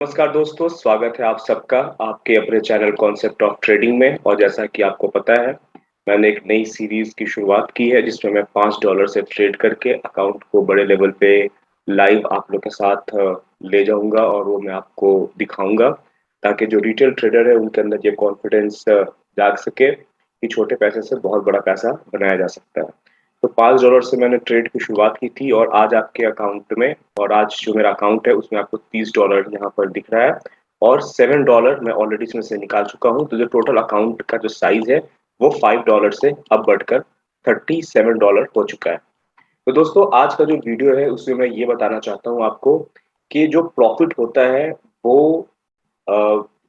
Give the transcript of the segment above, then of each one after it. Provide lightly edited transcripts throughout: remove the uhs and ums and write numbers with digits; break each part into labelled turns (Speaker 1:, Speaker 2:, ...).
Speaker 1: नमस्कार दोस्तों, स्वागत है आप सबका आपके अपने चैनल कॉन्सेप्ट ऑफ ट्रेडिंग में। और जैसा कि आपको पता है, मैंने एक नई सीरीज की शुरुआत की है जिसमें मैं $5 से ट्रेड करके अकाउंट को बड़े लेवल पे लाइव आप लोग के साथ ले जाऊंगा और वो मैं आपको दिखाऊंगा, ताकि जो रिटेल ट्रेडर है उनके अंदर ये कॉन्फिडेंस जाग सके कि छोटे पैसे से बहुत बड़ा पैसा बनाया जा सकता है। तो $5 से मैंने ट्रेड की शुरुआत की थी और आज आपके अकाउंट में, और आज जो मेरा अकाउंट है उसमें आपको $30 यहाँ पर दिख रहा है और $7 मैं ऑलरेडी इसमें से निकाल चुका हूँ। तो जो टोटल अकाउंट का जो साइज है वो $5 से अब बढ़कर $37 हो चुका है। तो दोस्तों, आज का जो वीडियो है उसमें मैं ये बताना चाहता हूँ आपको कि जो प्रॉफिट होता है वो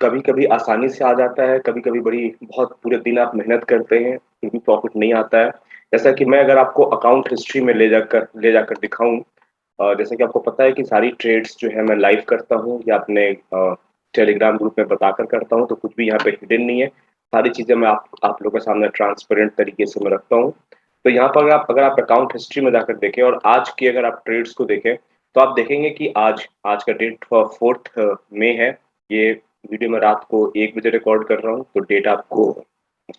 Speaker 1: कभी कभी आसानी से आ जाता है, कभी कभी बड़ी बहुत पूरे दिन आप मेहनत करते हैं फिर भी प्रॉफिट नहीं आता है। जैसा कि मैं अगर आपको अकाउंट हिस्ट्री में ले जाकर दिखाऊं, जैसे कि आपको पता है कि सारी ट्रेड्स जो है मैं लाइव करता हूँ या अपने टेलीग्राम ग्रुप में बताकर करता हूँ, तो कुछ भी यहाँ पे हिडन नहीं है। सारी चीजें मैं आप लोगों के सामने ट्रांसपेरेंट तरीके से मैं रखता हूँ। तो यहाँ पर अगर आप अकाउंट हिस्ट्री में जाकर देखें और आज की अगर आप ट्रेड्स को देखें, तो आप देखेंगे कि आज आज का डेट 4 मई है। ये वीडियो मैं रात को 1 बजे रिकॉर्ड कर रहा हूँ, तो डेट आपको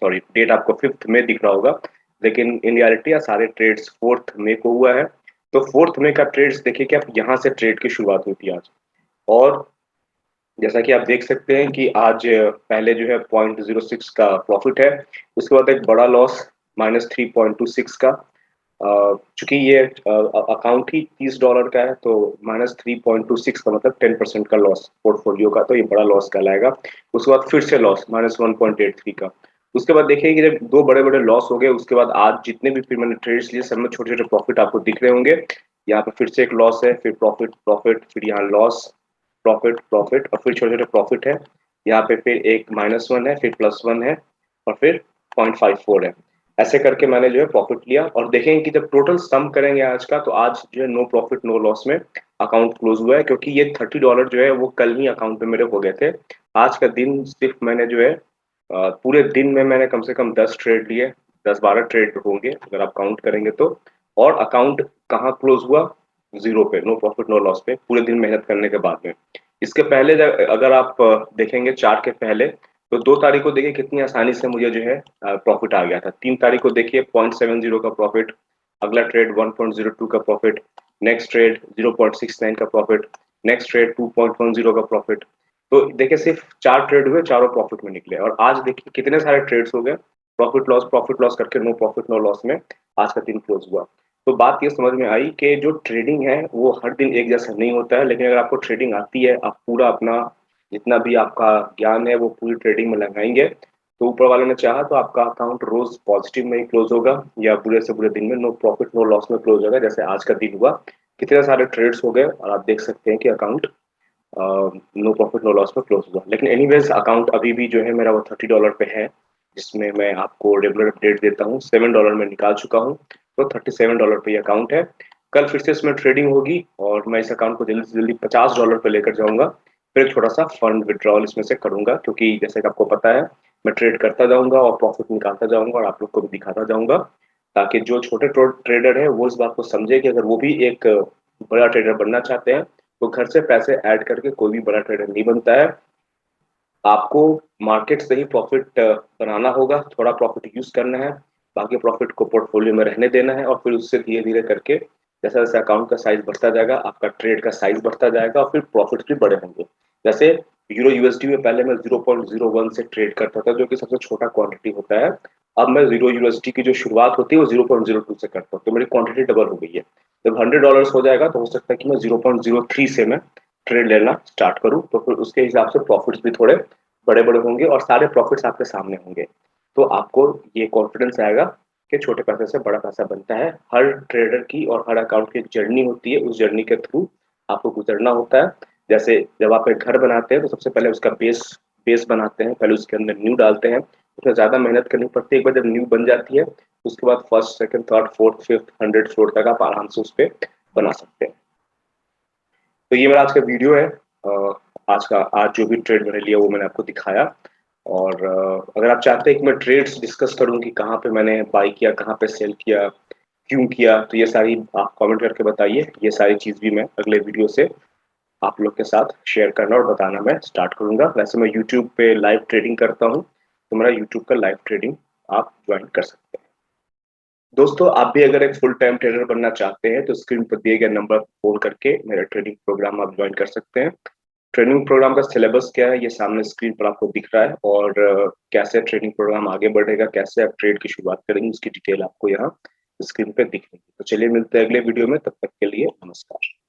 Speaker 1: 5 मई दिख रहा होगा, लेकिन इन रियलिटी सारे ट्रेड्स 4 मई को हुआ है। तो 4 मई का ट्रेड्स देखिए कि आप यहाँ से ट्रेड की शुरुआत हुई थी आज। और जैसा कि आप देख सकते हैं कि आज पहले जो है 0.06 का प्रॉफिट है, उसके बाद एक बड़ा लॉस -3.26 का। चूंकि ये अकाउंट ही $30 का है, तो -3.26 का मतलब 10% का लॉस पोर्टफोलियो का, तो ये बड़ा लॉस कहलाएगा। उसके बाद फिर से लॉस -1.83 का। उसके बाद देखिए कि जब दो बड़े बड़े लॉस हो गए, उसके बाद आज जितने भी फिर मैंने ट्रेड्स लिए सब में छोटे छोटे प्रॉफिट आपको दिख रहे होंगे। यहाँ पे फिर से एक लॉस है, फिर प्रॉफिट प्रॉफिट, फिर यहाँ लॉस, प्रॉफिट प्रॉफिट और फिर छोटे छोटे प्रॉफिट है। यहाँ पे फिर एक -1 है, फिर +1 है और फिर 0.54 है। ऐसे करके मैंने जो है प्रॉफिट लिया और देखेंगे कि जब टोटल सम करेंगे आज का, तो आज जो है नो प्रॉफिट नो लॉस में अकाउंट क्लोज हुआ है, क्योंकि ये $30 जो है वो कल ही अकाउंट में मेरे हो गए थे। आज का दिन सिर्फ मैंने जो है पूरे दिन में मैंने कम से कम 10 ट्रेड लिए, 10-12 ट्रेड होंगे अगर आप काउंट करेंगे तो। और अकाउंट कहाँ क्लोज हुआ? जीरो पे, नो प्रॉफिट नो लॉस पे, पूरे दिन मेहनत करने के बाद में। इसके पहले अगर आप देखेंगे चार्ट के पहले, तो 2 तारीख को देखिए कितनी आसानी से मुझे जो है प्रॉफिट आ गया था। 3 तारीख को देखिए 0.70 का प्रॉफिट, अगला ट्रेड 1.02 का प्रॉफिट, नेक्स्ट ट्रेड 0.69 का प्रॉफिट, नेक्स्ट ट्रेड 2.10 का प्रॉफिट। तो देखिए सिर्फ 4 ट्रेड हुए, चारों प्रॉफिट में निकले। और आज देखिए कितने सारे ट्रेड्स हो गए, प्रॉफिट लॉस करके नो प्रॉफिट नो लॉस में आज का दिन क्लोज हुआ। तो बात ये समझ में आई कि जो ट्रेडिंग है वो हर दिन एक जैसा नहीं होता है, लेकिन अगर आपको ट्रेडिंग आती है, आप पूरा अपना जितना भी आपका ज्ञान है वो पूरी ट्रेडिंग में लगाएंगे, तो ऊपर वाले ने चाहा तो आपका अकाउंट रोज पॉजिटिव में ही क्लोज होगा या बुरे से बुरे दिन में नो प्रॉफिट नो लॉस में क्लोज होगा, जैसे आज का दिन हुआ। कितने सारे ट्रेड्स हो गए और आप देख सकते हैं कि account no profit no loss में क्लोज हुआ। लेकिन एनीवेज अकाउंट अभी भी जो है मेरा वो $30 पे है, जिसमें मैं आपको रेगुलर अपडेट देता हूँ। $7 में निकाल चुका हूँ, तो $37 पे ये अकाउंट है। कल फिर से इसमें ट्रेडिंग होगी और मैं इस अकाउंट को जल्दी से जल्दी $50 पे लेकर जाऊंगा। फिर छोटा सा फंड विड्रॉल इसमें से करूंगा, क्योंकि जैसे कि आपको पता है मैं ट्रेड करता जाऊंगा और प्रॉफिट निकालता जाऊंगा और आप लोग को भी दिखाता जाऊंगा, ताकि जो छोटे ट्रेडर है वो इस बात को समझे कि अगर वो भी एक बड़ा ट्रेडर बनना चाहते हैं, तो घर से पैसे ऐड करके कोई भी बड़ा ट्रेडर नहीं बनता है। आपको मार्केट से ही प्रॉफिट बनाना होगा, थोड़ा प्रॉफिट यूज करना है, बाकी प्रॉफिट को पोर्टफोलियो में रहने देना है और फिर उससे धीरे धीरे करके जैसा जैसे अकाउंट का साइज बढ़ता जाएगा, आपका ट्रेड का साइज बढ़ता जाएगा और फिर प्रॉफिट भी बड़े होंगे। जैसे यूरो यूएसडी में पहले मैं 0.01 से ट्रेड करता था, जो कि सबसे छोटा क्वांटिटी होता है। अब मैं जीरो यूएसडी की जो शुरुआत होती है वो 0.02 से करता हूँ, तो मेरी क्वांटिटी डबल हो गई है। जब $100 हो जाएगा तो हो सकता है कि मैं 0.03 से मैं ट्रेड लेना स्टार्ट करूं, तो फिर उसके हिसाब से प्रॉफिट्स भी थोड़े बड़े बड़े होंगे और सारे प्रॉफिट्स आपके सामने होंगे। तो आपको ये कॉन्फिडेंस आएगा कि छोटे पैसे से बड़ा पैसा बनता है। हर ट्रेडर की और हर अकाउंट की एक जर्नी होती है, उस जर्नी के थ्रू आपको गुजरना होता है। जैसे जब आप एक घर बनाते हैं तो सबसे पहले उसका बेस बेस बनाते हैं, पहले उसके अंदर न्यू डालते हैं, उसमें ज्यादा मेहनत करनी पड़ती है। एक बार जब न्यू बन जाती है, उसके बाद first second third fourth fifth 100 floor तक आप आराम से उस पर बना सकते हैं। तो ये मेरा आज का वीडियो है। आज जो भी ट्रेड मैंने लिया वो मैंने आपको दिखाया। और अगर आप चाहते हैं कि मैं ट्रेड्स डिस्कस करूं कि कहाँ पे मैंने बाई किया, कहाँ पे सेल किया, क्यों किया, तो ये सारी आप कमेंट करके बताइए। ये सारी चीज भी मैं अगले वीडियो से आप लोग के साथ शेयर करना और बताना मैं स्टार्ट करूंगा। वैसे मैं यूट्यूब पे लाइव ट्रेडिंग करता हूँ, तो मेरा यूट्यूब का लाइव ट्रेडिंग आप ज्वाइन कर सकते हैं। दोस्तों, आप भी अगर एक फुल टाइम ट्रेडर बनना चाहते हैं तो स्क्रीन पर दिए गए नंबर पर फोन करके मेरा ट्रेडिंग प्रोग्राम आप ज्वाइन कर सकते हैं। ट्रेनिंग प्रोग्राम का सिलेबस क्या है, ये सामने स्क्रीन पर आपको दिख रहा है, और कैसे ट्रेनिंग प्रोग्राम आगे बढ़ेगा, कैसे आप ट्रेड की शुरुआत करेंगे, उसकी डिटेल आपको यहाँ स्क्रीन पे दिख रही है। तो चलिए मिलते हैं अगले वीडियो में, तब तक के लिए नमस्कार।